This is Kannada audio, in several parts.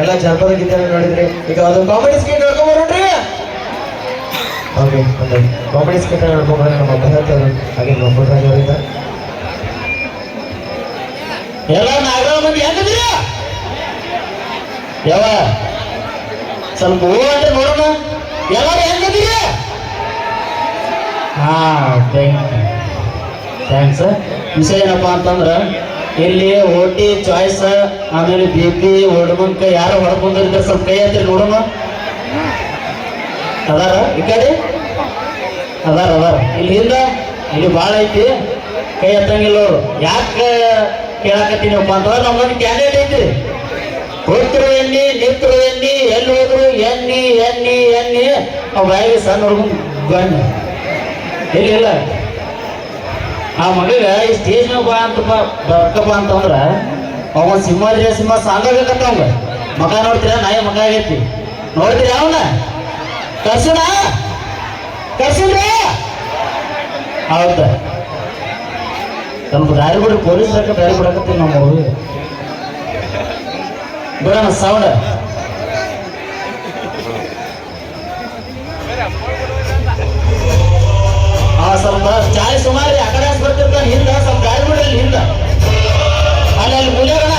ಎಲ್ಲ ಜನಪದ ಗೀತೆ ನೋಡಿದ್ರಿ. ಈಗ ಅದು ಕಾಮಿಡಿ ಸ್ಕಿಟ್ ನೋಡ್ಕೊಂಡ್ಬರೋಣ್ರಿ. ಓಕೆ, ಒಂದು ಕಾಮಿಡಿ ಸ್ಕಿಟ್ ನೋಡ್ಕೊಂಡ್ರೆ ನಮ್ಮ ಭರತ್ ಹಾಗೆ ನಮ್ಮ ಪುಟ್ಟರಾಜ್ ಅವರಿಂದ ಎಲ್ಲ ನಾಗರ ಮಂದಿ ಹೆಂಗದ್ರಿ ಯಾವ ಸ್ವಲ್ಪ ಹೂ ಅಂದ್ರೆ ನೋಡೋಣ. ಎಲ್ಲರೂ ಹೆಂಗದ್ರಿ? ಹಾ, ಥ್ಯಾಂಕ್ಸ್. ವಿಷಯ ಏನಪ್ಪಾ ಅಂತಂದ್ರ ಇಲ್ಲಿ ಓಟಿ ಚಾಯ್ಸ್ ಆಮೇಲೆ BP ಹೊಡ್ಮಂಕ ಯಾರು ಹೊಡ್ಕೊಂಡಿರ್ತಾರೆ ಸ್ವಲ್ಪ ಕೈ ಹತ್ತಿರ ನೋಡೋಣ. ಅದಾರ ಈ ಕಡೆ ಅದಾರ ಇಲ್ಲಿ ಹಿಂದ ಇಲ್ಲಿ ಭಾಳ ಐತಿ, ಕೈ ಹತ್ತಂಗಿಲ್ಲ ಅವರು. ಯಾಕೆ ಕೇಳಾಕತ್ತೀನಪ್ಪ ಅಂತಂದ್ರೆ ನಮ್ಮೊಂದು ಕ್ಯಾಂಡಿಡೇಟ್ ಐತಿ. ಹೋಗ್ತಿರೋ ಎಣ್ಣಿ ನಿಂತಿರೋ ಎಣ್ಣಿ, ಎಲ್ಲಿ ಹೋದ್ರು ಎಣ್ಣಿ ಎಣ್ಣಿ ಎಣ್ಣಿ. ಅವ್ ಬಾಯಿಗೆ ಸಣ್ಣ ಹುಡುಗನ್ ಗಣ್ಣು ಇಲ್ಲ. ಆ ಮಗಗ ಈ ಸ್ಟೇಜ್ನಾಗ ಬಾ ಅಂತಪ್ಪ ಬರ್ಕಪ್ಪ ಅಂತಂದ್ರ ಅವ ಸಿಂಹ ಸಾಂಗಾಗತ್ತವಂಗ ಮಗ ನೋಡ್ತೀರ, ನಾಯಿ ಮಗ ಆಗೈತಿ ನೋಡ್ತೀರಿ. ಅವನ ಕರ್ಸೋಣ ಹೌದ ಸ್ವಲ್ಪ ದಾರಿ ಬಿಡ್ರಿ, ಪೊಲೀಸ್ ದಾರಿ ಬಿಡಕತ್ತೀವಿ ನಮ್ಮ ಮಗು ಬಿಡೋಣ ಸೌಂಡ್. ಸ್ವಲ್ಪ ಚಾಳಿ ಸುಮಾರು ಆ ಕಡೆ ಬರ್ತಿರ್ತಾನೆ ಹಿಂದ, ಸ್ವಲ್ಪ ಗಾಡಿ ಬಿಡ್ರಿ ಹಿಂದ. ಅಲ್ಲಿ ಮುಲ್ಯಾಗಣ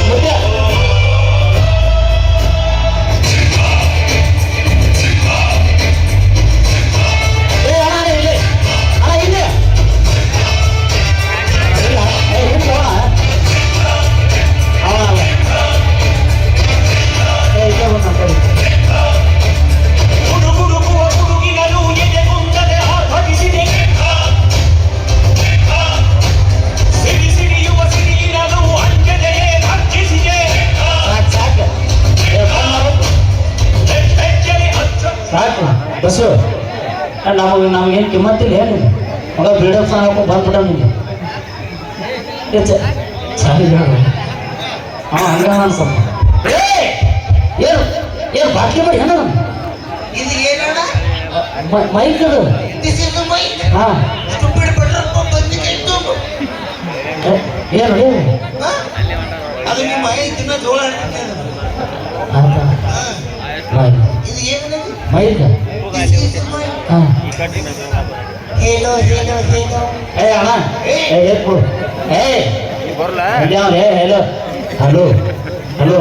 ಮುದ್ದೆ ಸಾಕು ಬಸ್ಸು. ನಮಗೇನು ಕಿಮ್ಮತ್ತಿಲ್ಲ ಏನಿಲ್ಲ. ಮಗ ಬಿಲ್ಡಪ್ ಸಾಂಗ್ ಹಾಕೊಂಡು ಬಂದ್ಬಿಟ್ಟ ನಿಂಗೆ ಸಾರಿ ಹಂಗ ಅನ್ಸಪ್ಪ. ಏನು ಬಾಟ್ಲಿ ಮಾಡಿ ಏನ ಮೈಕ್ ಅದು. ಹಾಂ ಏನು ಮೈಕ್ ಹಾಂ ಹೇಳೋ ಏ ಅಣ್ಣ ಏರ್ಪು ಹೇಳೋ ಹಲೋ ಹಲೋ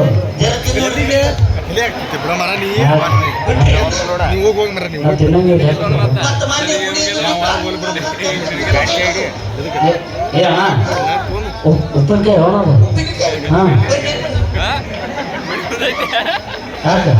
ಏ ಅಣ್ಣ ಉಪ್ಪಿನಕಾಯಿ ಹೋಗೋದು. ಹಾಂ ಯಾಕೆ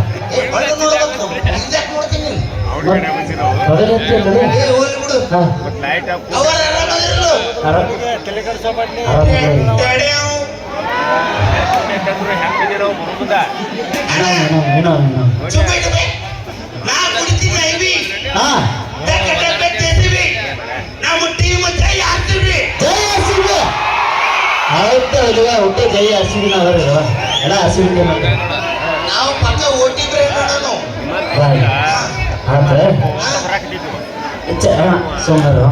ಹುಟ್ಟೆ ಜೈ ಹಸಿದಿನ ಎಲ್ಲ ಹಸಿದ ನಾವು ಪಕ್ಕ ಓಟಿದ್ರೆ ಸೋಮವಾರ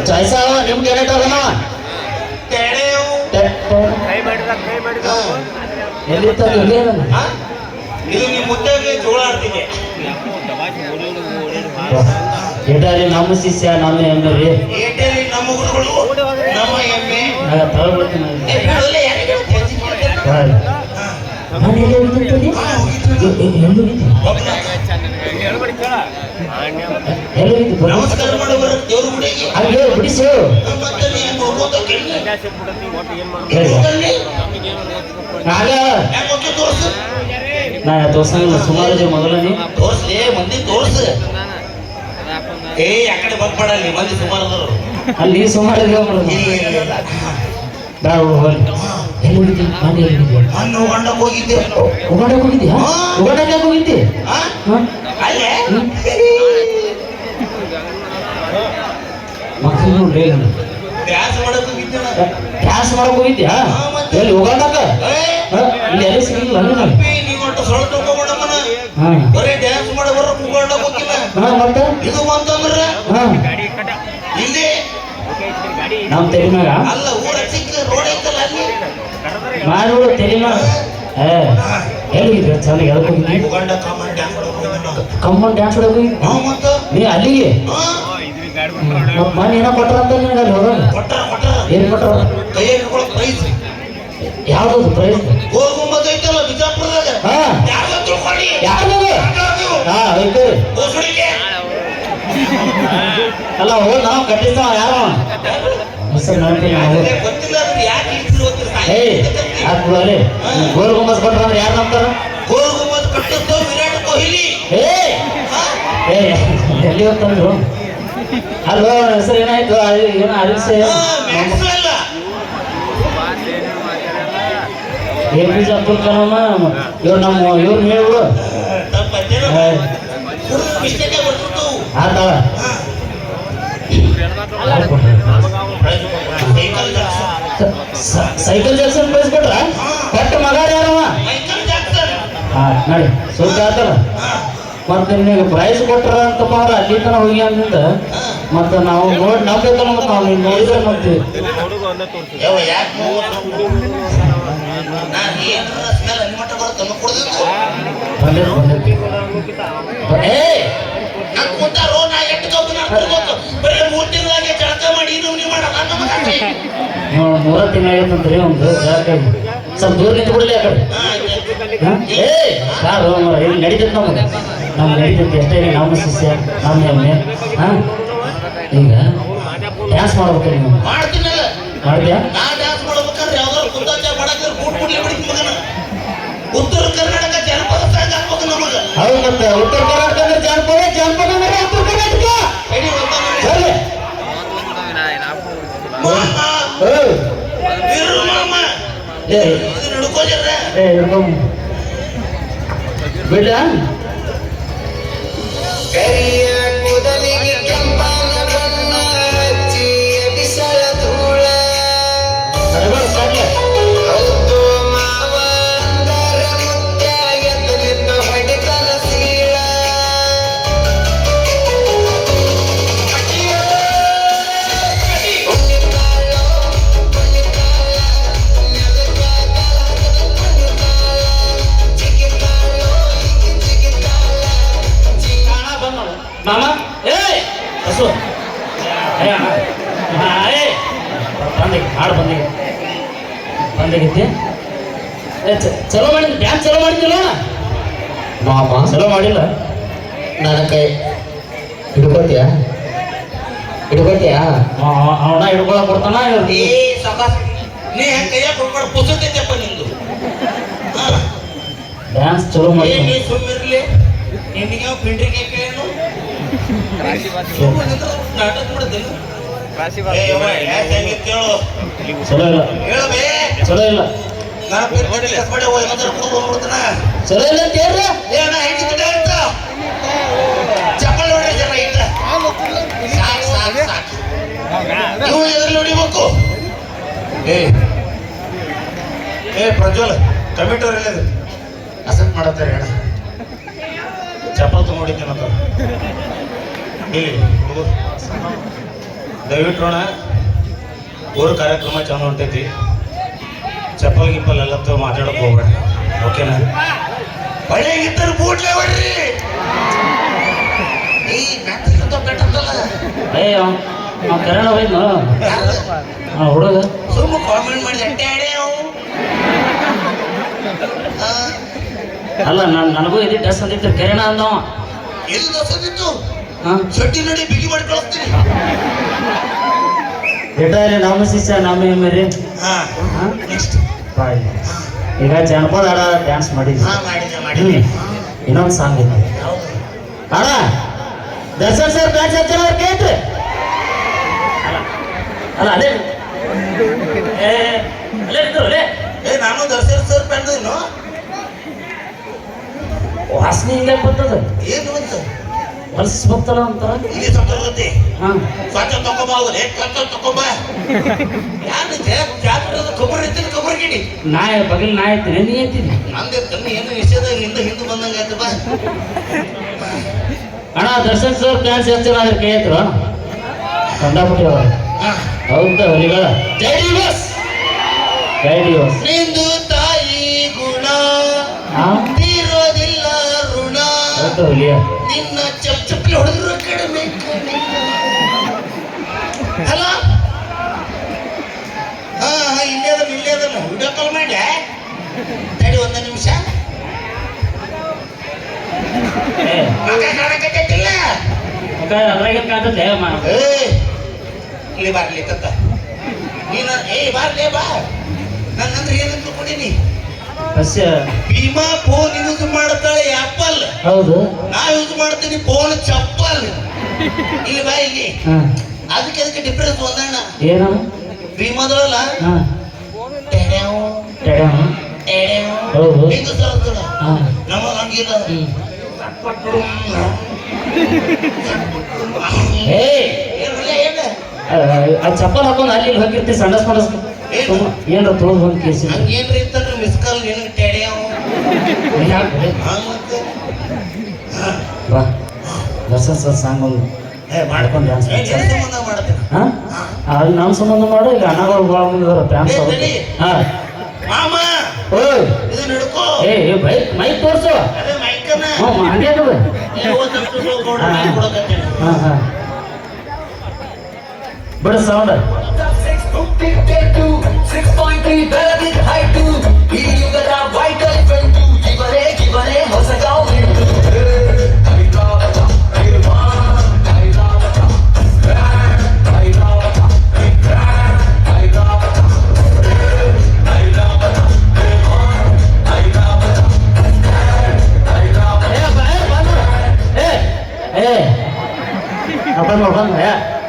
ಚಾಯ್ಸ ನಿಮ್ಗೆ ಏನಾಯ್ತದನ ಎಲ್ಲಿ ಇದು ನಿಮ್ಮ ಮುದ್ದೆಗೆ ಜೋಳ ಆಡ್ತಿದೆ. ಏಟಾರಿ ನಮ್ಮ ಶಿಷ್ಯ ನಮ್ಮ ಎಮ್ಮೆ ರೀ. ಏಟಾರಿ ನಮ್ಮ ಗುರುಗಳು ನಮ್ಮ ಎಮ್ಮೆ. ತಗೊಳ್ತೀನಿ ನಮಸ್ಕಾರ ಮಾಡುವ ದೇವ್ರ ಗುಡಿಗೆ ಅಲ್ಲಿ ಬಿಡಿಸು. ನಾ ತೋರ್ಸಂಗಿಲ್ಲ ಸುಮಾರು ಮೊದಲನೇ ತೋರ್ಸ್ಲಿ ಮಂದಿ ತೋರ್ಸು. ಏ ಆ ಕಡೆ ಬಂದ್ಬಿಡಲ್ಲಿ ಮಂದಿ ಸುಮಾರು ಅಲ್ಲಿ ಸುಮಾರು ಎಲ್ಲಿ ಹೋಗಿದ್ದಿ? ನಾನು ಉಗಾಂಡಕ್ಕೆ ಹೋಗಿದ್ದೆ. ಉಗಾಂಡಕ್ಕೆ ಹೋಗಿದ್ಯಾ? ಉಗಾಂಡಕ್ಕೆ ಯಾಕೆ ಹೋಗಿದ್ದಿ? ಅಲ್ಲೇ ಮಕ್ಕಳು ನೋಡ್ರಿ ಡ್ಯಾನ್ಸ್ ಮಾಡಕ್ ಹೋಗಿದ್ದೆ. ಡ್ಯಾನ್ಸ್ ಮಾಡಕ್ ಹೋಗಿದ್ಯಾ? ಎಲ್ಲಿ ಉಗಾಂಡಕ್ಕ? ಇಲ್ಲಿ ಎಲ್ಲಿ ಸಿಗಿಲ್ಲ ನೀವು ಒಟ್ಟು ಸೊಳ್ಳೆ ತಗೊಂಡಮ್ಮನ ಬರೀ ಡ್ಯಾನ್ಸ್ ಮಾಡಿ ಬರೋ ಉಗಾಂಡಕ್ಕೆ ಹೋಗಿಲ್ಲ. ಮತ್ತೆ ಇದು ಅಂತಂದ್ರ ಇಲ್ಲಿ ನಮ್ಮ ತೆರಿ ಮ್ಯಾಗ ಅಲ್ಲ ಊರ ಚಿಕ್ಕ ರೋಡ್ ಐತಲ್ಲ ಅಲ್ಲಿ ಮಾರೋಡು ತೆಲಿನ ಎಲ್ಲಿದೆ ಚೆನ್ನಾಗಿ ಹೇಳ್ಕೊಗಿ ಉಗಂಡ ಕಾಮನ್ ಡ್ಯಾನ್ಸ್ ಕಮ್ಮನ್ ಡ್ಯಾನ್ಸ್ ಹೊಡೋಗಿ ಮತ್ತ ನೀ ಅಲ್ಲಿಗೆ ಮನೆ ಏನೋ ಕೊಟ್ಟಾರಂತ ನಿನಗೆ ಅಲ್ಲಿ ಹೋದಾಗ ಕೊಟ್ಟಾರ ಏನು ಕೊಟ್ಟಾರ ಕೈಯಾಗ ಹಿಡ್ಕೊಳಕ್ ಪ್ರೈಸ್ ಯಾವ್ದು ಪ್ರೈಸ್ ಗೋಲ್ ಗುಂಬಜ್ ಐತಲ್ಲ ಬಿಜಾಪುರದಾಗ ಹಾ ಯಾರ್ದ ತಿಳ್ಕೊಳ್ಳಿ ಯಾರು ಹಾ ಐತೆ ಗೋಸುಡಿಗೆ ಅಲ್ಲ ಹೋಗಿ ನಾವು ಕಟ್ಟಿಸ್ತಾವ ಯಾರು ಹೆಸರು ನೆನಪಿಲ್ಲ ನಾವು ಗೊತ್ತಿಲ್ಲ ಅಂದ್ರೆ ಯಾಕೆ ಇಳ್ಸಿದ್ರು ಗೊತ್ತಿಲ್ಲ ಏಯ್ ಅದು ಅಲ್ಲಿ ಗೋಲ್ ಗುಂಬಸ್ ಕೊಟ್ರಂದ್ರೆ ಯಾರು ನಂಬ್ತಾರ ಗೋಲ್ ಗುಂಬಜ್ ಕಟ್ಟಿದ್ದು ವಿರಾಟ್ ಕೊಹ್ಲಿ ಏ ಎಲ್ಲಿ ಹೋಗ್ತಾರು ಅಲ್ವಾ ಹೆಸರು ಏನಾಯ್ತು ಏನೋ ಅರಿಸೆ Maxwell A P J Abdul Kalam ಇವ್ರು ನಮ್ಮ ಇವ್ರು ಹೇಳು ತಪ್ಪತ್ತೇನೋ ಮಿಸ್ಟೇಕ್ ಬರ್ತಿತ್ತು ಆತಾಳ ಸೈಕಲ್ ಜಾಕ್ಸನ್ ಪ್ರೈಸ್ ಕೊಟ್ರ ಕೊಟ್ಟ ಮಗ ಯಾರವ ಮೈಕಲ್ ಜಾಕ್ಸನ್ ಹಾ ನೋಡಿ ಸುದ್ದಿ ಆತಲ್ಲ ಮತ್ತೆ ನಿನಗೆ ಪ್ರೈಸ್ ಕೊಟ್ರ ಅಂತಪ್ಪ ಅವ್ರ ಅಲ್ಲಿ ತನ ಹೋಗಿ ಅಂದಿಂದ ಮತ್ತೆ ನಾವು ನೋಡಿ ನಾವ್ಬೇಕಲ್ಲ ಮತ್ತೆ ನಾವು ನೀನು ನೋಡಿದ್ರೆ ನೋಡ್ತೀವಿ ಯಾವ ಯಾಕೆ ನಾನು ಏನಾರ ಸ್ಮೆಲ್ ಅನಿಮಟ ಬರುತ್ತೆ ಕುಡ್ದಿದ್ದು ಬಂದೈತಿ ಏ ನಾನು ಕೂತಾರೋ ನಾ ಎಷ್ಟು ಜೋಬನ ತಿರ್ಗೋತು ಬರೀ 3 ತಿಂಗಳಾಗೆ ಜಳಕ ಮಾಡಿ ನೀವು ಮಾಡಲ್ಲ ನಮಗೆ ಮೂರ ತಿಂಗಳಾಗೈತಂತ್ರಿ ಒಂದು ಜಾಗ ಸ್ವಲ್ಪ ದೂರ ನಿಂತು ಬಿಡಲಿ ಆ ಕಡೆ ಏ ಯಾರು ಇಲ್ಲಿ ನಡೀತೈತೆ ನಮ್ಗೆ ನಡೀತೈತಿ ಅಷ್ಟೇ ನಮ್ಮ ಶಿಷ್ಯ ನಮ್ಮ ಎಮ್ಮೆ ಹಾಂ ಈಗ ಡ್ಯಾನ್ಸ್ ಮಾಡ್ಬೇಕು ನೀವು ಮಾಡ್ತೀನಲ್ಲ ಮಾಡಿದ್ಯಾ ನಾ ಡ್ಯಾನ್ಸ್ ಮಾಡ್ಬೇಕಾದ್ರೆ ಯಾವ್ದಾರು ಕುಂದಾಚಾರ ಮಾಡಕ್ಕೆ ಕೂಟ್ ಕುಡ್ಲಿ ಬಿಡಿದ್ ಮಗನ ಉತ್ತರ ಕರ್ನಾಟಕ ಜನಪದ ಸಾಂಗ್ ಹಾಕ್ಬೇಕು ನಮಗ ಹೌದು ಮತ್ತೆ ಉತ್ತರ ಕರ್ನಾಟಕ ಅಂದ್ರೆ ಜಾನಪದ ಜಾನಪದ ಅಂದ್ರೆ ಉತ್ತರ ಕರ್ನಾಟಕ ಹೇಳಿ ಸರಿ ಬೀರು ಮಾಮ ಏ ಇದು ನಡ್ಕೋಜರ ಏ ಹಿಡ್ಕೊಂಡ್ ಬಿಡ ಕರಿಯ ಕೂದಲಿಗೆ ಕೆಂಪನ ಬಣ್ಣ ಹಚ್ಚಿ ಬಿಸಲ ಧೂಳ ಹೌದು ಮಾವ ಅಂದರ ಮುತ್ಯ ಎದ್ದಲಿದ್ದು ಹೊಡಿತನ ಸೀಳ ಕುಣಿತಾಳೋ ಕುಣಿತಾಳ ನೆಲದಾಗ ಕುಣಿತಾಳ ಜಿಗಿತಾಳೋ ಜಿಗಿತಾಳ ಮಾಮ ಏ ಹಸು ಏ ಅಣ್ಣ ಏ ಬಂದಿಗೆ ಹಾಡು ಬಂದಿಗೈತಿ ಏ ಚಲೋ ಮಾಡಿದ್ವಿ ಡ್ಯಾನ್ಸ್ ಚಲೋ ಮಾಡಿದ್ದಿಲ್ಲ ಮಾಮ ಚಲೋ ಮಾಡಿಲ್ಲ ನನ್ನ ಕೈ ಹಿಡ್ಕೋತೀಯ ಅವನ ಹಿಡ್ಕೊಳಕ್ ಕೊಡ್ತಾನ ಏ ಸಕಾಸ್ ನೀ ಹೆಂಗ್ ಕೈಯಾಗ ಕೊಡ್ಕೊಂಡು ಪುಸ್ತಕೈತಪ್ಪ ನಿಂದು ಡ್ಯಾನ್ಸ್ ಚಲೋ ಏ ಮಾಡಿ ನೀ ಸುಮ್ಮಿರ್ಲಿ ನಿನಗೆ ಪಿಂಡ್ರಿಗೆ ಕೇಳು ಸುಮ್ಮನೆ ನಾಟಕ ಮಾಡಿದ್ದೇನು ಏ ಯವ್ವ, ಯಾಕ್ ಹೆಂಗಿತ್ತು ಹೇಳು ಚಲೋ ಇಲ್ಲ ಹೇಳಬೇ ಚಲೋ ಇಲ್ಲ ನಾನು ಪಿರ್ಕೊಂಡು ಕಸ್ಬಡೆ ಹೋಗಿ ಏನಾದ್ರು ಕೂದು ಹೋಗ್ಬಿಡ್ತಾನ ಚಲೋ ಇಲ್ಲ ಅಂತ ಹೇಳ್ರಿ ಏನ ಹೆಂಗಿತ್ತು ಡ್ಯಾನ್ಸ್ ಚಪ್ಪಲ್ ನೋಡ್ರಿ ಜನ ಇಟ್ಟ ಸಾಕು ನೀವು ಎದ್ರಲ್ಲಿ ಹೊಡಿಬೇಕು ಏ ಪ್ರಜ್ವಲ್ ಕಮಿಟಿ ಅವ್ರು ಎಲ್ಲಿದೆ ಅಸೆಪ್ಟ್ ಮಾಡತ್ತಾರೆ ಹೇಳ ಚಪ್ಪಲ್ ತಗೊಂಡಿದ್ದೇನಂತ ಇಲ್ಲಿ ಹುಡುಗರು ದಯವಿಟ್ಟು ಅಣ್ಣ ಊರ ಕಾರ್ಯಕ್ರಮ ಚಂದ ಹೊಂಟೈತಿ ಚಪ್ಪಲ್ ಗಿಪ್ಪಲ್ ಎಲ್ಲ ಮಾತಾಡಕ್ ಹೋಗ್ಬೇಡ ಓಕೆನಾ ಬಳೆಗಿದ್ದರು ಬೂಟ್ಲೆ ಹೊಡ್ರಿ ಏ ನಾವು ಕನ್ನಡ ಹೋಯ್ತು ಹುಡುಗ ಸುಮ್ಮ ಕಾಮೆಂಟ್ ಮಾಡಿ ಅಟ್ಟೆ ಆಡೇ ಅವು ಅಲ್ಲ ನನಗೂ ಇದು ಡ್ರೆಸ್ ಅಂದಿತ್ತು ಕಿರಣ ಅಂದವ ಎಲ್ಲಿ ದೋಸದಿತ್ತು ಹಾಂ ಶೆಟ್ಟಿ ನಡಿ ಬಿಗಿ ಮಾಡಿ ಕಳಿಸ್ತೀನಿ ರಿಟೈರ್ ನಮ್ಮ ಶಿಷ್ಯ ನಮ್ಮ ಎಮ್ಮೆರಿ ಹಾ ಹಾಂ ನೆಕ್ಸ್ಟ್ ಬಾಯ್ ಈಗ ಜನಪದ ಹಾಡ ಡ್ಯಾನ್ಸ್ ಮಾಡಿದ್ವಿ ಹಾ ಮಾಡಿದ್ದೆ ಇನ್ನೊಂದು ಸಾಂಗ್ ಇದೆ ಹೌದು ಅಣ್ಣ ದರ್ಶನ್ ಸರ್ ಡ್ಯಾನ್ಸ್ ಹಚ್ಚಾರ ಅವ್ರು ಕೇಳ್ರಿ ಅಲ್ಲ ಅದೇ ಏ ಅಲ್ಲೇ ಇದ್ದವ್ರೆ ಏ ನಾನು ದರ್ಶನ್ ಸರ್ ಪೆಂಡೇನು ವಾಸನೆ ಹಿಂಗೆ ಬರ್ತದ ಏನು ಅಂತ ಹೊಲಸ್ ಬರ್ತಲ್ಲ ಅಂತಾರ ಇಲ್ಲಿ ಸತ್ತೋಗತ್ತೆ ಹಾಂ ಸ್ವಚ್ಛ ತಗೊಂಬ ಅವ್ರು ಹೇಗೆ ಸ್ವಚ್ಛ ತಗೊಂಬ ಯಾರು ಜಾತ್ರದ ಕೊಬ್ಬರಿ ಇರ್ತೀನಿ ಕೊಬ್ಬರಿ ಗಿಡಿ ನಾಯಿ ಬಗಲ್ ನಾಯಿ ಐತಿ ನೀ ಐತೀನಿ ನಂದೆ ತನ್ನ ಏನು ನಿಷೇಧ ಹಿಂದೆ ಬಂದಂಗೆ ಆಯ್ತು ಬಾ ಅಣ್ಣ ದರ್ಶನ್ ಸರ್ ಡ್ಯಾನ್ಸ್ ಹಚ್ಚಾರ ಅದ್ರ ಕೇಳ್ರು ಕಂಡಾಪಟ್ಟಿ ಅವ್ರು ಹೌದ ಹುಲಿಗಳ ಜೈ ದಿವಸ್ ನಿಂದು ತಾಯಿ ಹುಲಿಯ ನಿನ್ನ ಚಪ್ಲಿ ಹೊಡೆದ್ರು ಕಡಿಮೆ ಹಲೋ ಹಾ ಇಲ್ಲೇ ಅದಲ್ಲ ವಿಡಿಯೋ ಕಾಲ್ ಮಾಡಿ ತಡಿ ಒಂದು ನಿಮಿಷ ಮಗ ಕಾಣಕತ್ತಿಲ್ಲ ಅದ್ರಾಗ ಕಾಣ್ತದೆ ಇಲ್ಲಿ ಬಾರ್ಲಿ ತತ್ತ ನೀನು ಬಾರ್ಲೇ ಬಾ ನನ್ನಂದ್ರೆ ಏನಂತ ಕೊಡೀನಿ ಭೀಮಾ ಫೋನ್ ಯೂಸ್ ಮಾಡ್ತಾಳೆ ಆಪಲ್ ಹೌದು ನಾ ಯೂಸ್ ಮಾಡ್ತೀನಿ ಫೋನ್ ಚಪ್ಪಲ್ ಇಲ್ಲಿ ಬಾ ಇಲ್ಲಿ ಅದಕ್ಕೆ ಡಿಫ್ರೆನ್ಸ್ ಒಂದಣ್ಣ ಏನು ಭೀಮಾದಲ್ಲ ಹೌದು ನಮಗ ಹಂಗಿಲ್ಲ ಚಪ್ಪಲ್ ಹಾಕೊಂಡು ಅಲ್ಲಿ ಹೋಗಿರ್ತಿ ಸಣ್ಣ ಏನ್ರ ತೊಳೆದು ಬಂದು ಕೇಸಿ ಹಂಗೇನ್ರಿ ಇತ್ತಂದ್ರೆ ಮಿಸ್ ಕಾಲ್ ನಿನಗೆ ಟೆಡ್ಯಾವ ಬಾ ದರ್ಶನ್ ಸರ್ ಸಾಂಗ್ ಒಂದು ಮಾಡ್ಕೊಂಡು ಡ್ಯಾನ್ಸ್ ಮಾಡ್ತೀನಿ ಅಲ್ಲಿ ನಮ್ಮ ಸಂಬಂಧ ಮಾಡು ಈಗ ಅಣ್ಣಗಳು ಭಾಳ ಬಂದಿದಾರ ಫ್ಯಾನ್ಸ್ ಹಾಂ ಮಾಮ ಓಯ್ ಇದನ್ನ ಹಿಡ್ಕೋ ಮೈಕ್ ತೋರ್ಸು ಅದೇ ಮೈಕನ್ನ ಹ್ಞೂ ಹಂಗೆ ಅದು ಹಾಂ ಹಾಂ ಬಿಡ ಸೌಂಡ್ 6.3 ಬೆಳಗಿನ ಹೈಟು ಈ ಯುಗದ ವೈಟಲ್ ಫ್ರೆಂಡು ಇವರೇ ಹೊಸ ಗಾಂಡು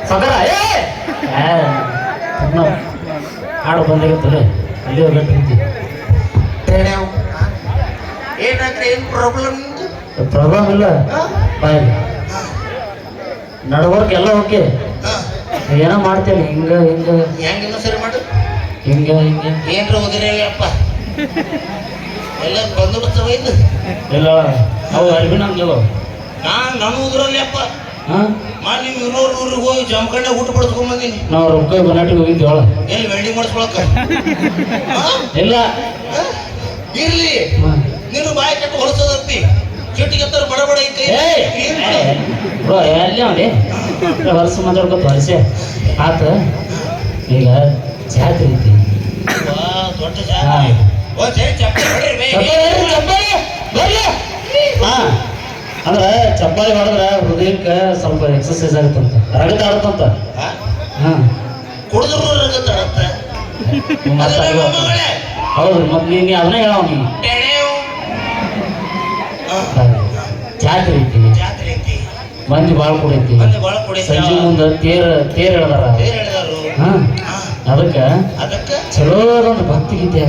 ಸಗರ ಹಾಡು ಬಂದಾಗತ್ತಲ್ಲ ಅಲ್ಲಿ ಹೋಗ್ಬಿಟ್ಟು ಏನಾದ್ರೆ ಏನ್ ಪ್ರಾಬ್ಲಮ್ ಪ್ರಾಬ್ಲಮ್ ಇಲ್ಲ ಬಾಯ್ ನಡವರ್ಕ್ ಎಲ್ಲ ಓಕೆ ಏನೋ ಮಾಡ್ತೇನೆ ಹಿಂಗ ಹೆಂಗಿನ ಸರಿ ಮಾಡು ಹಿಂಗ ಏನ್ರ ಓದಿರಪ್ಪ ಎಲ್ಲ ಬಂದು ಬಿಡ್ತವ ಇದು ಇಲ್ಲ ಅವು ಅರ್ಬಿ ನಮ್ದು ನಾನು ಓದ್ರಲ್ಲಿ ಅಪ್ಪ ನಿಮ್ ಇರೋರ್ ಊರಿಗೆ ಹೋಗಿ ಜಮಖಂಡ ಊಟ ಪಡ್ಸ್ಕೊಂಡ್ ಬಂದೀನಿ ನಾವು ರೊಕ್ಕ ಬನಾಟಿಗೆ ಹೋಗಿದ್ವಿ ಒಳ ಎಲ್ಲಿ ವೆಲ್ಡಿಂಗ್ ಮಾಡಿಸ್ಕೊಳಕ ಇಲ್ಲ ಇರ್ಲಿ ನೀನು ಬಾಯಿ ಕಟ್ಟು ಹೊಲಸದತ್ತಿ ಚುಟ್ಟಿಗೆ ಬಡ ಬಡ ಐತೆ ಎಲ್ಲಿ ಅವನಿ ವರ್ಷ ಮಾತಾಡ್ಕೊತ ವರ್ಷ ಆತ ಈಗ ಜಾತ್ರೆ ಐತಿ ದೊಡ್ಡ ಹಾಂ ಅಂದ್ರೆ ಚಪ್ಪಾಳಿ ಹೊಡೆದ್ರೆ ಹೃದಯಕ್ಕೆ ಸ್ವಲ್ಪ ಎಕ್ಸರ್ಸೈಸ್ ಆಗುತ್ತಂತ ರಗತ ಆಡುತ್ತಂತ ಹಾಂ ಕುಡಿದ್ರು ಹೌದು ಮತ್ತೆ ನೀನು ಅದನ್ನೇ ಹೇಳವ ನೀನು ಜಾತ್ರೆ ಐತಿ ಮಂದಿ ಭಾಳ ಕುಡೈತಿ ಸಂಜೆ ಮುಂದೆ ತೇರ್ ಹೇಳ್ದಾರ ಹಾಂ ಅದಕ್ಕೆ ಚಲೋ ಒಂದು ಭಕ್ತಿ ಗೀತೆ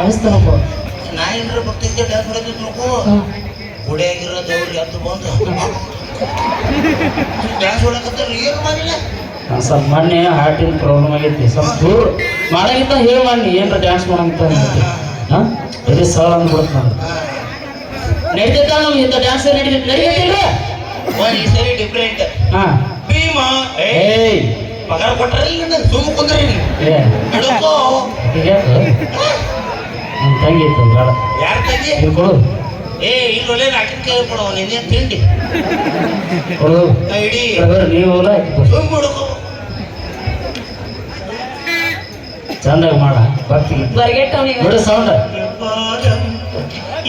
ಅನಿಸ್ತಾನಪ್ಪ ನಾ ಏನ್ರ ಭಕ್ತಿ ಡ್ಯಾನ್ಸ್ ಹೊಡೆದಿದ್ದು ನೋಕು ಗುಡಿಯಾಗಿರೋ ದೇವ್ರಿಗೆ ಅದು ಬಂದು ಡ್ಯಾನ್ಸ್ ಹೊಡಕತ್ತಾರ ಏನು ಮಾಡಿಲ್ಲ ಸ್ವಲ್ಪ ಮೊನ್ನೆ ಹಾರ್ಟಿನ ಪ್ರಾಬ್ಲಮ್ ಆಗೈತಿ ಸ್ವಲ್ಪ ದೂರ ಮಾಡಾಗಿದ್ದ ಹೇಳಿ ಮಾಡಿ ಏನ್ರ ಡ್ಯಾನ್ಸ್ ಮಾಡಂತ ಹಾಂ ಬರೀ ಸಳ ಅಂದ್ಬಿಡುತ್ತೆ ನಾನು ನಡೀತೈತ ನಾವು ಇಂಥ ಡ್ಯಾನ್ಸ್ ನಡೀತಿಲ್ಲ ಈ ಸರಿ ಡಿಫ್ರೆಂಟ್ ಹಾಂ ಭೀಮಾ ಏಯ್ ಪಗಾರ ಕೊಟ್ಟರೆ ಸುಮ್ಮ ಕುಂದ್ರಿ ಹಿಡ್ಕೋ ಈಗ ನನ್ನ ತಂಗಿ ಇತ್ತು ಬೇಡ ಯಾರ ತಂಗಿ ಕೊಡು ಇಲ್ಲೊಳ್ಳೆ ಹಾಕಿನ ಕೈ ಕೊಡವ ನಿನ್ನೆ ತಿಂಡಿ ಕೊಡು ಇಡೀ ನೀವು ಸುಮ್ಮ ಹಿಡ್ಕೋ ಚಂದಾಗ ಮಾಡ ಬರ್ತೀವಿ ಬಿಡು ಸೌಂಡ್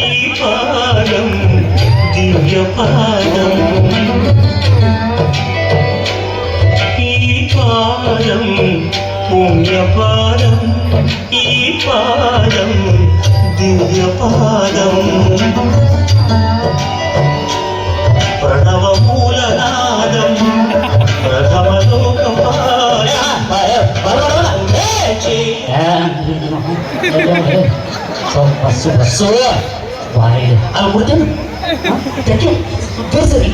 ಈ ಪಾದಂ ದಿವ್ಯ ಪಾದಂ ಈ ಪಾದಂ ಪುಣ್ಯ ಪಾದಂ ಈ ಪಾದಂ ದಿವ್ಯ ಪಾದಂ ಪ್ರಣವ ಮೂಲನಾದಂ ಪ್ರಥಮ ಲೋಕಪಾಲ ಬಸ್ಸು ಬಾಯಿಗೆ ಅಲ್ಲಿ ಬಿಡ್ತೇನೆ ತೋರಿಸರಿ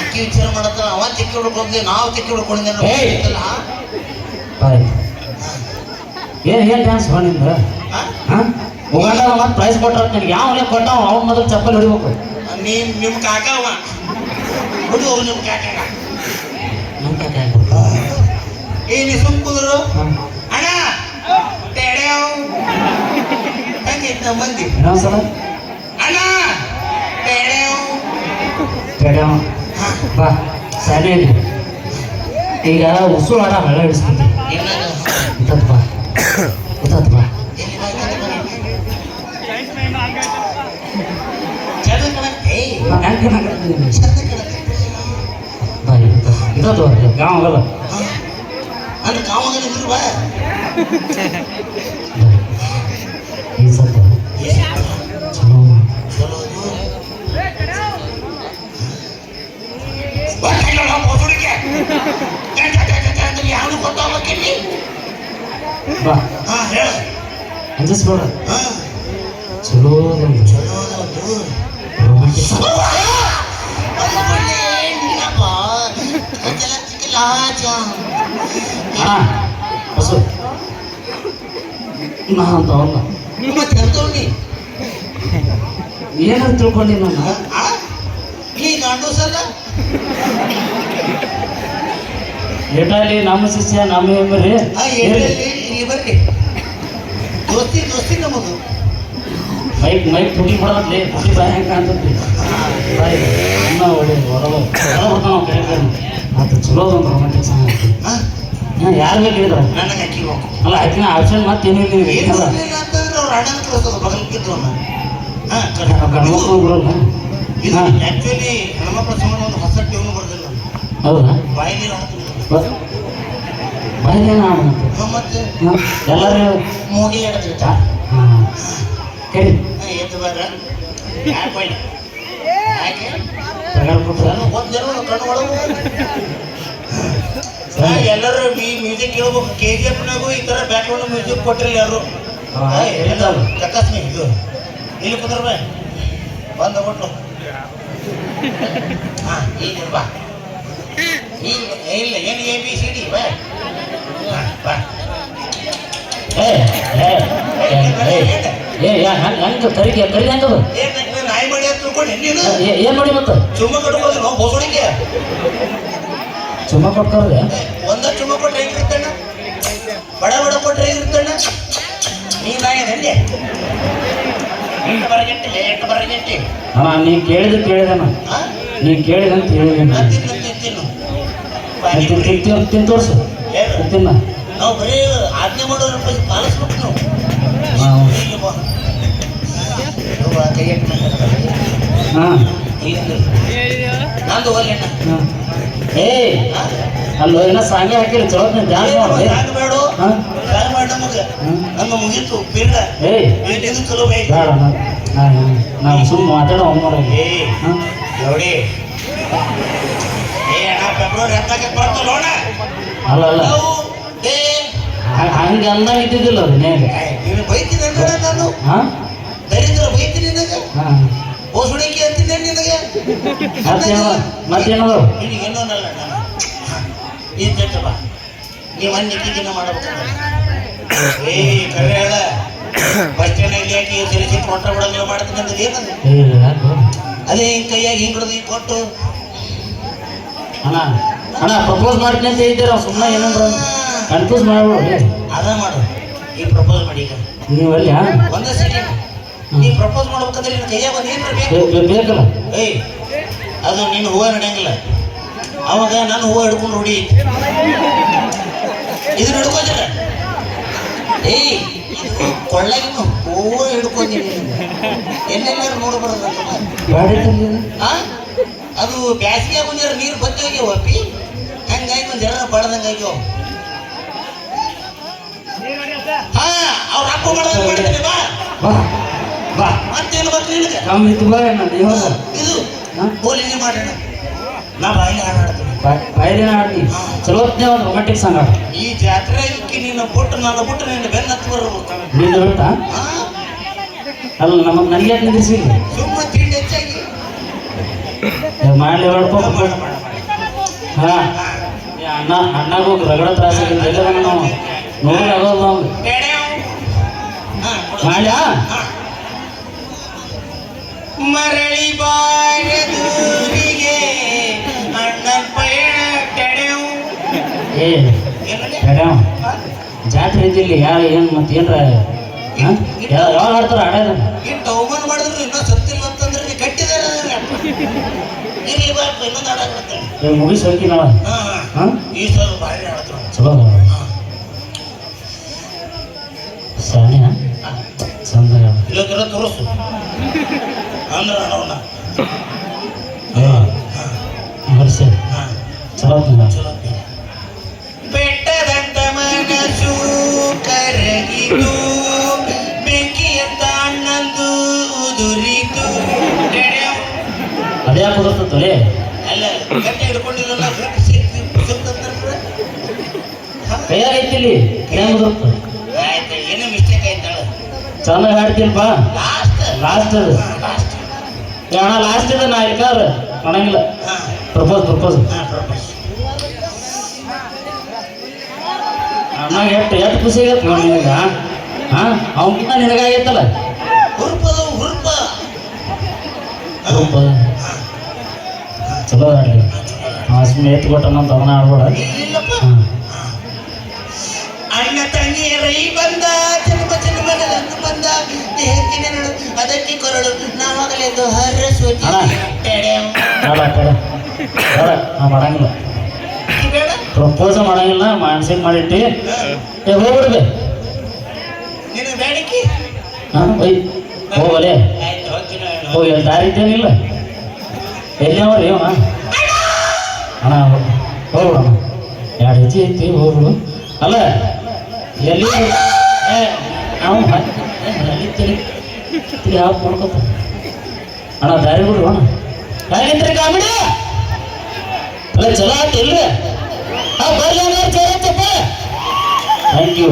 ಅಕ್ಕಿ ವಿಚಾರ ಮಾಡತ್ತ ಅವ ಚಿಕ್ಕಿ ಹುಡ್ಕೊಂಡ್ವಿ ನಾವು ಚಿಕ್ಕಿ ಹುಡ್ಕೊಂಡಿದ್ದೆ ಏನ್ ಡ್ಯಾನ್ಸ್ ಮಾಡಿಂದ ಹಾಂ ಉಗಂಡಾಗ ಮತ್ತೆ ಪ್ರೈಸ್ ಕೊಟ್ರ ನಿನಗೆ ಯಾವನೇ ಕೊಟ್ಟಾವ ಅವ್ನ ಮೊದಲು ಚಪ್ಪಲಿ ಹೊಡಿಬೇಕು. ನಿಮ್ಮ ಕಾಕ ಅವ ಹುಡುಗ ನಿಮ್ಮ ಕಾಕ ನಮ್ಮ ಕಾಕ ಯಾಕೆ ಕೊಡ್ತಾವ? ಏನಿ ಸುಮ್ ಕುದ್ರು ಅಣ್ಣ ತೆಡೆಯವ್ ಹೆಂಗೈತೆ ನಮ್ಮ ಮಂದಿ ಇನ್ನೊಂದ್ಸಲ ಅಣ್ಣ ತೆಡೆಯವ್ ತಡೆಯವ ಬಾ ಶಾಲೆ ಈಗ ಉಸುಳು ಆಡ ಹಳ್ಳ ಹಿಡಿಸ್ಬಿಟ್ಟು ಗೊತ್ತಾತ್ ಬಾ ಗೊತ್ತಾತ್ ಬಾ ಬಾ ಇದ್ದದ್ದು ಗಾಂವ್ ಆಗಲ್ಲ ಅಂದ್ರೆ ಕಾವಾಗಲಿದ್ರು ಬಾ ಈ ಸತ್ತ ಚಲೋ ಚಲೋ ಯಾವುದು ಗೊತ್ತಾಗಬೇಕಿಲ್ಲಿ ಬಾ ಹಾ ಹೇಳ ಅಂಜಿಸ್ಬೇಡ ಹಾ ಚಲೋ ಚಲೋ ಅದೊಂದು ರೊಮ್ಯಾಂಟಿಕ್ ಹಾ ಬಸ್ಸು ನಾ ಅಂತ ಅವಲ್ಲ ಮತ್ತೆ ಹೇಳ್ತವ್ನಿ ಏನಾದ್ರು ತಿಳ್ಕೊಂಡಿ ನಾನು ಈ ಗಂಡು ಸಲ ಏಟಾಲಿ ನಮ್ಮ ಶಿಷ್ಯ ನಮ್ಮ ಹೆಮ್ಮರಿ ಇಲ್ಲಿ ಬರ್ರಿ ದೋಸ್ತಿ ದೋಸ್ತಿ ನಮ್ಮದು ಮೈಕ್ ಮೈಕ್ ತುಟಿ ಬಡದ್ಲಿ ತುಟಿ ಬಾಯಿ ಹೆಂಗೆ ಕಾಣ್ತೈತಿ ಬಾಯಿ ಅನ್ನ ಒಳ್ಳೆ ಹೊರಗೆ ಬರ್ತಾವ ಕರೆ ಅದು ಚಲೋ ಒಂದು ರೊಮ್ಯಾಂಟಿಕ್ ಸಾಂಗ್ ಐತಿ ಯಾರು ಬೇಕು ಹೇಳಿದ್ರ ನನಗೆ ಹಾಕಿಬೇಕು ಅಲ್ಲ ಆಕಿನ ಆಪ್ಷನ್ ಮತ್ತೇನು ಏನು ಇಲ್ಲ ಅಂತಂದ್ರೆ ಅವ್ರು ಅಣ್ಣನ ಕಳಿಸೋದು ಬಗಲ್ಕಿದ್ರು ಗಂಡ್ಮಕ್ಳು ಬರೋಲ್ಲ ಇದು ಆಕ್ಚುಲಿ ಹೆಣ್ಮಕ್ಳ ಸಂಬಂಧ ಒಂದು ಹೊಸ ಟ್ಯೂನ್ ಬರ್ದಿಲ್ಲ ಹೌದಾ ಬಾಯಿಲಿ ಹಾಕ್ತೀನಿ ಬಾಯಿಲೇನ ಮತ್ತೆ ಎಲ್ಲರೂ ಮೂಗಿ ಹಿಡಿದಿರ್ತಾ ಕರಿ ಎದ್ದು ಬಾರ ಯಾಕೆ ಯಾಕೆ ತಗೊಂಡ್ಬಿಟ್ರೆ ನಾನು ಗೊತ್ತಿರೋ ಕಣ್ಣು ಒಳಗು ಎಲ್ಲರೂ ಈ ಮ್ಯೂಸಿಕ್ ಕೇಳ್ಬೇಕು ಕೆ ಜಿ ಎಫ್ನಾಗೂ ಈ ಥರ ಬ್ಯಾಕ್ಗ್ರೌಂಡ್ ಮ್ಯೂಸಿಕ್ ಕೊಟ್ಟಿರಲಿ ಯಾರು ಚಕ್ಕಸ್ಮಿ ಇದು ಇಲ್ಲಿ ಕುದ್ರ ಬಾ ಬಂದ ಕೊಟ್ಟು ಹಾಂ ಈಗ ಬಾ ಈಗ ಇಲ್ಲ ಏನು ಎ ಬಿ ಸಿ ಡಿ ಬಾ ಹಾಂ ಬಾ ಹೆಂಗ ಕರಿಗೆ ಕರಿಗೆ ಹೆಂಗದು ಏನು ನಾಯಿ ಮಾಡಿ ಅಂತ ತಿಳ್ಕೊಂಡು ನೀನು ಏನ್ ಮಾಡಿ ಮತ್ತ ಚುಮ್ಮ ಕಟ್ಬೋದು ನಾವು ಬೋಸೋಡಿಗೆ ಚುಮ್ಮ ಕೊಟ್ಕೊಳ್ರೆ ಒಂದ ಚುಮ್ಮ ಕೊಟ್ರೆ ಹೇಗಿರ್ತಾನ ಬಡ ಬಡ ಕೊಟ್ರೆ ಹೇಗಿರ್ತಾನ ನೀ ನಾಯಿ ಎಲ್ಲಿ ಎಂಟು ಬರಗೆಟ್ಟಿಲ್ಲ ಎಂಟು ಬರಗೆಟ್ಟಿ ಅಣ್ಣ ನೀ ಕೇಳಿದನ ನೀ ಕೇಳಿದಂತ ಹೇಳಿದೆ ತಿನ್ ತೋರ್ಸು ತಿನ್ನ ನಾವು ಬರೀ ಆಜ್ಞೆ ಮಾಡೋರ ಪಾಲಿಸ್ಬೇಕು ಹಾಂ ನಾವು ಕೈ ಹಾಂ ನಂದು ಹೋಗ್ಲಿ ಏ ಅಲ್ಲೋ ಏನೋ ಸಾಂಗೆ ಹಾಕಿರಿ ಚಲೋ ಡ್ಯಾನ್ಸ್ ಮಾಡಿ ಬೇಡ ಮಾಡಿ ನಮಗೆ ನಮ್ಮ ಮುಗೀತು ಬೇಡ ಏಯ್ ಇದು ಚಲೋ ಬೇಕು ಬೇಡ ನಾವು ಸುಮ್ಮನೆ ಮಾತಾಡೋ ನೋಡಿ ಏ ನೋಡಿ ಏ ಅಣ್ಣ ಫೆಬ್ರವರಿ 10ಕ್ಕೆ ಬರ್ತಲ್ಲ ನೋಡ ಅಲ್ಲ ಅಲ್ಲ ಏ ಹಂಗೆ ಅಂದಾಗ ಇದ್ದಿದ್ದಿಲ್ಲ ಅದು ನೇಗೆ ನೀನು ಬೈತೀನಿ ಅಂದ್ರೆ ನಾನು ಹಾಂ ದರಿದ್ರ ಬೈತೀನಿ ನಿನಗೆ ಹಾಂ ಬೋಸುಡಿಕೆ ಅಂತಿದ್ದೆ ನಿನಗೆ ಮತ್ತೇನದು ನಿನಗೇನೋ ಅನ್ನಲ್ಲ ನಾನು ಈ ಜಟ್ಟ ಬಾ ನೀವು ಅನ್ನಿಕ್ಕಿಗಿನ ಮಾಡಬೇಕು ಏ ಕರೆ ಹೇಳ ಬಸ್ ಸ್ಟ್ಯಾಂಡಲ್ಲಿ ಯಾಕೆ ಸರಿಸಿ ಕೊಟ್ಟ ಬಿಡಂಗಿಲ್ಲ ಮಾಡ್ತೀನಿ ಅಂದ್ರೆ ಏನದು ಅದೇ ಹಿಂಗೆ ಕೈಯಾಗಿ ಹಿಂಗೆ ಹಿಡಿದು ಹಿಂಗೆ ಕೊಟ್ಟು ಅಣ್ಣ ಅಣ್ಣ ಪ್ರಪೋಸ್ ಮಾಡ್ತೀನಿ ಅಂತ ಇದ್ದೀರ ಸುಮ್ಮನೆ ಏನಂದ್ರ ಕನ್ಫ್ಯೂಸ್ ಮಾಡ್ಬಿಡು ಅದ ಮಾಡು ಈ ಪ್ರಪೋಸ್ ಮಾಡಿ ಈಗ ನೀವು ಅಲ್ಲಿ ಒಂದೇ ಸೆಕೆಂಡ್ ನೀ ಪ್ರಪೋಸ್ ಮಾಡ್ಬೇಕಂದ್ರೆ ನಿನ್ನ ಕೈಯಾಗ ಒಂದು ಏನ್ರ ಬೇಕು ಬೇಕಲ್ಲ ಏಯ್ ಅದು ನೀನು ಹೂವು ನಡೆಯಂಗಿಲ್ಲ ಅವಾಗ ನಾನು ಹೂವು ಹಿಡ್ಕೊಂಡು ಹೊಡಿ ಇದನ್ನ ಹಿಡ್ಕೋದಿಲ್ಲ ಏಯ್ ಇದು ಕೊಳ್ಳಗಿನ ಹೂವು ಹಿಡ್ಕೊಂತೀನಿ ಎಲ್ಲೆಲ್ಲಾರು ನೋಡಬಾರ್ದು ಆ ಅದು ಬ್ಯಾಸಿಗೆ ಬಂದಿರ ನೀರು ಬತ್ತಿ ಹೋಗ್ಯಾವ ಅಪ್ಪಿ ಹಂಗಾಗಿ ಒಂದು ಜನ ಬಡದಂಗೆ ಆಗ್ಯಾವ ಹಾ ಅವ್ರ ಅಪ್ಪ ಮಾಡ್ದಂಗೆ ಮಾಡ್ತೀನಿ ಬಾ ಬಾ ಮತ್ತೇನು ಬರ್ತೀನಿ ನಿನಗೆ ಕಮ್ಮಿ ಇದು ಬಾ ಇದು ಬೋಲಿನೇ ಮಾಡೋಣ ನಾ ಬಾಯಿಗೆ ಹಾಡಾಡ್ತೀನಿ ಬಾಯಿದೇನ ಆಡ್ತಿ ಚಲೋತ್ನೇ ಒಂದು ರೊಮ್ಯಾಂಟಿಕ್ ಸಾಂಗ್ ಆಡ ಈ ಜಾತ್ರೆ ಇಕ್ಕಿ ನಿನ್ನ ಬಿಟ್ಟು ನನ್ನ ಬಿಟ್ಟು ನಿನ್ನ ಬೆನ್ನ ಹತ್ತು ಬರ್ಬೇಕು ನಿಂದು ಬಿಟ್ಟ ಅಲ್ಲ ನಮಗೆ ನನಗೆ ಯಾಕೆ ನಿಂದಿರ್ಸಿ ಸುಮ್ಮ ತಿಂಡಿ ಹೆಚ್ಚಾಗಿ ಮಾಡಲಿ ಹೊಡ್ಕೊಂಡು ಹಾಂ ಅಣ್ಣಗೂ ರಗಡ ತ್ರಾಸಾಗಿದ್ದು ಎಲ್ಲ ನಾವು ನೋಡಿ ಆಗೋದು ನಾವು ಮಾಡ್ಯಾ ಮರಳಿ ಬಾರದೂರಿಗೆ ಅಣ್ಣನ ಪಯಣ ತಡೆವು ಏ ಜಾತ್ರೆ ಇದ್ದಿಲ್ಲಿ ಏನು ಮತ್ತೆ ಏನ್ರ ಯಾವಾಗ ಆಡ್ತಾರ ಆಡೋದು ಇಂತ ಅವಮಾನ ಮಾಡಿದ್ರು ಇನ್ನೂ ಸತ್ತಿಲ್ಲ ಅಂತಂದ್ರೆ ನೀ ಗಟ್ಟಿದಾರ ಇರ್ಲಿ ಬಾರ್ಪ ಇನ್ನೊಂದು ಆಡಾಡ್ತಾರೆ ಮುಗಿಸ್ ಹೋಗಿ ನಾವ ಈ ಸಲ ಭಾರಿ ಆಡ್ತಾರೆ ಚಲೋ ಸಾನ್ಯ ಚಂದ ಇಲ್ಲದ್ರ ತೋರಿಸು ಅಂದ್ರೆ ಅಡವನ ವರ್ಷ ಚಲೋ ಚಲೋ ಬೆಟ್ಟದಂತ ಮನಸ್ಸು ಕರಗಿತು ಬೆಂಕಿಯಂತ ಅಣ್ಣಂದು ಉದುರಿತು ಅದೇ ಯಾಕೆ ಕುದುರ್ತಲೇ ಅಲ್ಲ ಗಟ್ಟಿ ಹಿಡ್ಕೊಂಡಿರಲ್ಲ ಕೈಯಾಗ ಐತಿಲ್ಲಿ ಕೈಯಾಗ ಮುದುರ್ತ ಆಯ್ತು ಏನೋ ಮಿಸ್ಟೇಕ್ ಆಯ್ತಾಳ ಚೆನ್ನಾಗಿ ಹಾಡ್ತೀನಪ್ಪ ಲಾಸ್ಟ್ ಅದು ಅಣ್ಣ ಲಾಸ್ಟ್ ಇದೆ ನಾ ಇಲ್ಕಾರ ಮಾಡಂಗಿಲ್ಲ ಪ್ರಪೋಸ್ ಅಣ್ಣ ಎಷ್ಟು ಖುಷಿ ಆಗತ್ತೆ ನೋಡಿ ನಿನಗ ಅವನ್ಕಿಂತ ನಿನಗಾಗೈತಲ್ಲ ಹುರುಪದ ಹುರುಪ ಚಲೋ ಆಡ್ಲಿ ಸುಮ್ಮನೆ ಎತ್ತು ಕೊಟ್ಟನಂತ ಅವನ ಆಡ್ಬೇಡ ಅಣ್ಣ ತಂಗಿ ರೈ ಬಂದ ಜನ್ಮದ ಬಂದ ದೇಹಕ್ಕಿನ ನಡು ಅದಕ್ಕೆ ಕೊರಳು ನಾವಾಗಲೆಂದು ಹರಸ್ವತಿ ನಾ ಮಾಡಂಗಿಲ್ಲ ಬೇಡ ಪ್ರಪೋಸ ಮಾಡಂಗಿಲ್ಲ ಮಾನ್ಸಿಗೆ ಮಾಡಿಟ್ಟಿ ಹೋಗ್ಬಿಡ್ಬೆ ನಿನ್ನ ಬೇಡಿಕೆ ಹೋಗಲೇ ಆಯ್ತು ಹೋಗ್ತೀನಿ ಹೋಗಿ ಅಲ್ಲಿ ದಾರಿ ಇದ್ದೇನಿಲ್ಲ ಎಲ್ಲಿ ಅವ್ರಿ ಅಣ್ಣ ಹೋಗ್ಬಿಡಣ 2 ಹೆಜ್ಜೆ ಐತಿ ಹೋಗ್ಬಿಡು ಅಲ್ಲ ಎಲ್ಲಿ ನಾವು ಅಲ್ಲಿ ತಿರುಗಿ ಹಾಕಿ ಮಾಡ್ಕೊತ ಅಣ್ಣ ದಾರಿ ಬಿಡ್ರು ಅಣ್ಣ ಯಾಕೆ ಕಾಮಿಡಿ ಅಲ್ಲ ಚಲೋ ಆಯ್ತು ಇಲ್ರಿ ಬರ್ಲಿ ಥ್ಯಾಂಕ್ ಯು